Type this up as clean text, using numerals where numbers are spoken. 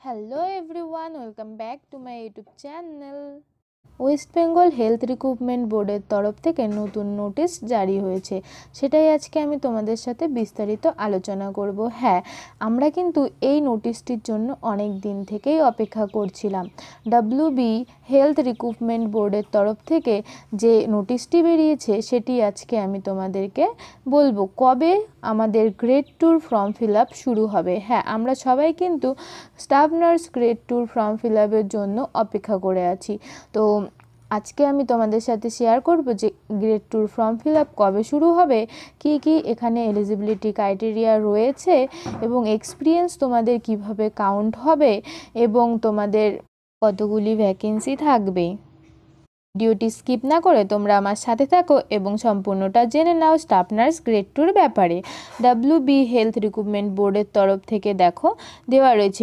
Hello everyone, welcome back to my YouTube channel. West Bengal health recruitment বোর্ডের তরফ থেকে নতুন নোটিশ জারি হয়েছে, সেটাই আজকে আমি তোমাদের সাথে বিস্তারিত আলোচনা করব। হ্যাঁ, আমরা কিন্তু এই নোটিশটির জন্য অনেক দিন থেকেই অপেক্ষা করছিলাম। WB হেলথ রিক্রুটমেন্ট বোর্ডের তরফ থেকে যে নোটিশটি বেরিয়েছে সেটি আজকে আমি তোমাদেরকে বলবো। কবে আমাদের গ্রেড 2 ফর্ম ফিল আপ শুরু হবে? হ্যাঁ, আমরা সবাই কিন্তু staff nurse grade 2 form fill আপের জন্য অপেক্ষা করে আছি। তো আজকে আমি তোমাদের সাথে শেয়ার করব যে গ্রেড 2 ফর্ম ফিল আপ কবে শুরু হবে, কি কি এখানে এলিজিবিলিটি ক্রাইটেরিয়া রয়েছে এবং এক্সপিরিয়েন্স তোমাদের কিভাবে কাউন্ট হবে এবং তোমাদের কতগুলি ভ্যাকেন্সি থাকবে। ভিডিওটি স্কিপ না করে তোমরা আমার সাথে থাকো এবং সম্পূর্ণটা জেনে নাও স্টাফ নার্স গ্রেড 2 এর ব্যাপারে। WB হেলথ রিক্রুটমেন্ট বোর্ডের তরফ থেকে দেখো দেওয়া রয়েছে